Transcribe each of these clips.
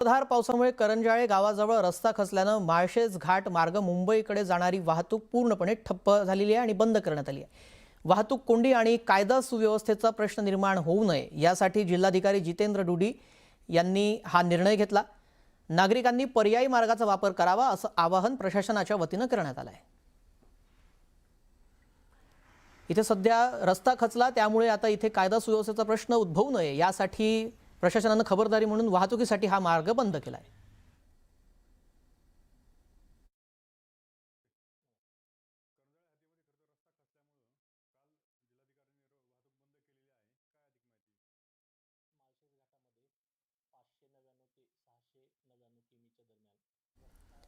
मुसळधार पावसामुळे करंजाळे गावाजवळ रस्ता खचल्याने माळशेज घाट मार्ग मुंबईकडे जाणारी वाहतूक पूर्णपणे ठप्प झालेली आहे आणि बंद करण्यात आली आहे। वाहतूक कोंडी आणि कायदा सुव्यवस्थेचा प्रश्न निर्माण होऊ नये यासाठी जिल्हाधिकारी जितेंद्र डुडी यांनी हा निर्णय घेतला। नागरिकांनी पर्यायी मार्गाचा वापर करावा असं आवाहन प्रशासनाच्या वतीने करण्यात आलं आहे। इथे सध्या रस्ता खचला त्यामुळे आता इथे कायदा सुव्यवस्थेचा प्रश्न उद्भवू नये यासाठी प्रशासनाने खबरदारी म्हणून वाहतुकीसाठी हा मार्ग बंद केला आहे।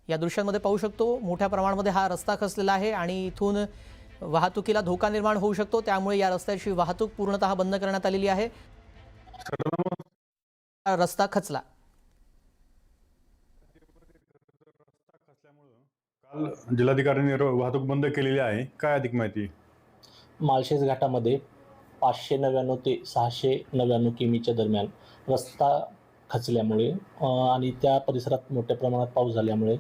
या दृश्यांमध्ये पाहू शकतो मोठ्या प्रमाणामध्ये हा रस्ता खचलेला आहे आणि इथून वाहतुकीला धोका निर्माण होऊ शकतो, त्यामुळे या रस्त्याची वाहतूक पूर्णतः बंद करण्यात आलेली आहे। रस्ता खचला काल जिल्हाधिकाऱ्यांनी वाहतूक बंद केलेली आहे, काय अधिक माहिती? माळशेज घाटामध्ये 599 ते 699 किमीच्या दरम्यान रस्ता खचल्यामुळे आणि त्या परिसरात मोठ्या प्रमाणात पाऊस झाल्यामुळे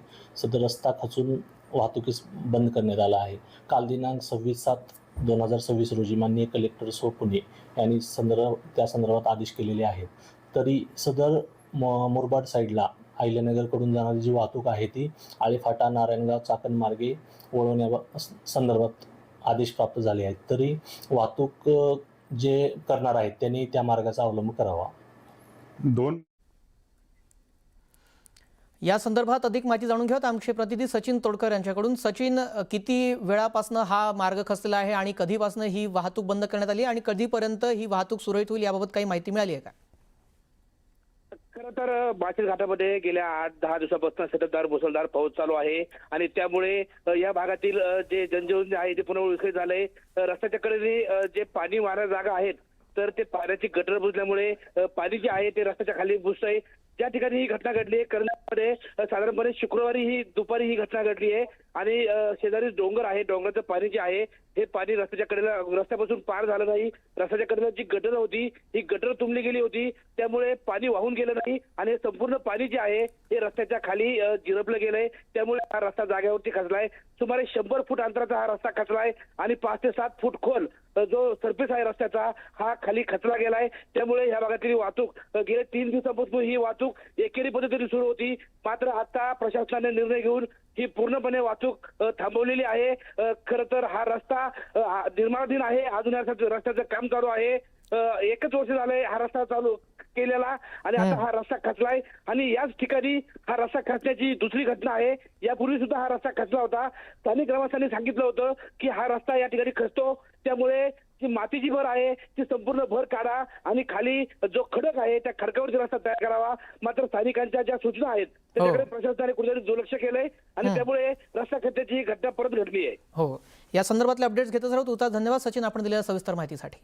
रस्ता खचून वाहतुकीस बंद करण्यात आला आहे। काल दिनांक 26/7/2026 रोजी माननीय कलेक्टर सो पुणे यांनी त्या संदर्भात आदेश केलेले आहेत। तरी सदर मुरबाड साईडला अहिल्यानगरकडून जाणारी जी वाहतूक आहे ती आळेफाटा नारायणगाव चाकण मार्गे वळवण्या संदर्भात आदेश प्राप्त झाले आहेत। तरी वाहतूक जे करणार आहेत त्यांनी त्या मार्गाचा अवलंब करावा। या संदर्भात अधिक माहिती जाणून घेऊयात आमचे प्रतिनिधी सचिन तोडकर यांच्याकडून। सचिन, किती वेळापासून हा मार्ग खचलेला आहे आणि कधीपासून ही वाहतूक बंद करण्यात आली आणि कधीपर्यंत ही वाहतूक सुरळीत होईल याबाबत काही माहिती मिळाली आहे का? खरं तर माळशेज घाटामध्ये गेल्या 8-10 दिवसापासून सततधार मुसळधार पाऊस चालू आहे आणि त्यामुळे या भागातील जे जनजीवन आहे ते पुन्हा विस्कळीत झालंय। रस्त्याच्या कडेने जे पाणी वाहणाऱ्या जागा आहेत तर ते पाण्याची गटर बुजल्यामुळे पाणी जे आहे ते रस्त्याच्या खाली बुजतंय। ज्या ठिकाणी ही घटना घडली आहे कर्नाटकमध्ये साधारणपणे शुक्रवारी ही दुपारी ही घटना घडली आहे आणि शेजारी डोंगर आहे, डोंगराचं पाणी जे आहे हे पाणी रस्त्याच्या कडेला रस्त्यापासून पार झालं नाही। रस्त्याच्या कडेला जी गटर होती ही गटर तुंबली गेली होती, त्यामुळे पाणी वाहून गेलं नाही आणि संपूर्ण पाणी जे आहे हे रस्त्याच्या खाली झिरपलं गेलंय, त्यामुळे हा रस्ता जागेवरती खचलाय। सुमारे 100 फूट अंतराचा हा रस्ता खचलाय आणि 5 ते 7 फूट खोल जो सरफेस आहे रस्त्याचा हा खाली खचला गेलाय। त्यामुळे या भागातील वाहतूक गेल्या 3 दिवसापासून ही वाहतूक एकेरी पद्धतीने सुरू होती, मात्र आता प्रशासनाने निर्णय घेऊन ही पूर्णपणे वाहतूक थांबवलेली आहे। खरं तर हा रस्ता निर्माणाधीन आहे, अजून या रस्त्याचं काम चालू आहे। 1च वर्ष झालंय हा रस्ता चालू केलेला आणि आता हा रस्ता खचलाय आणि याच ठिकाणी हा रस्ता खचण्याची दुसरी घटना आहे। यापूर्वी सुद्धा हा रस्ता खचला होता। स्थानिक ग्रामस्थांनी सांगितलं होतं की हा रस्ता या ठिकाणी खचतो, त्यामुळे जी मातीची भर आहे ती संपूर्ण भर काढा आणि खाली जो खडक आहे त्या खडकावरती रस्ता तयार करावा। मात्र स्थानिकांच्या ज्या सूचना आहेत त्याच्याकडे प्रशासनाने कुठेतरी दुर्लक्ष केलंय आणि त्यामुळे रस्ता खचण्याची ही घटना परत घडली आहे। हो, या संदर्भातले अपडेट्स घेतच राहू। तुझा धन्यवाद सचिन, आपण दिलेल्या सविस्तर माहितीसाठी।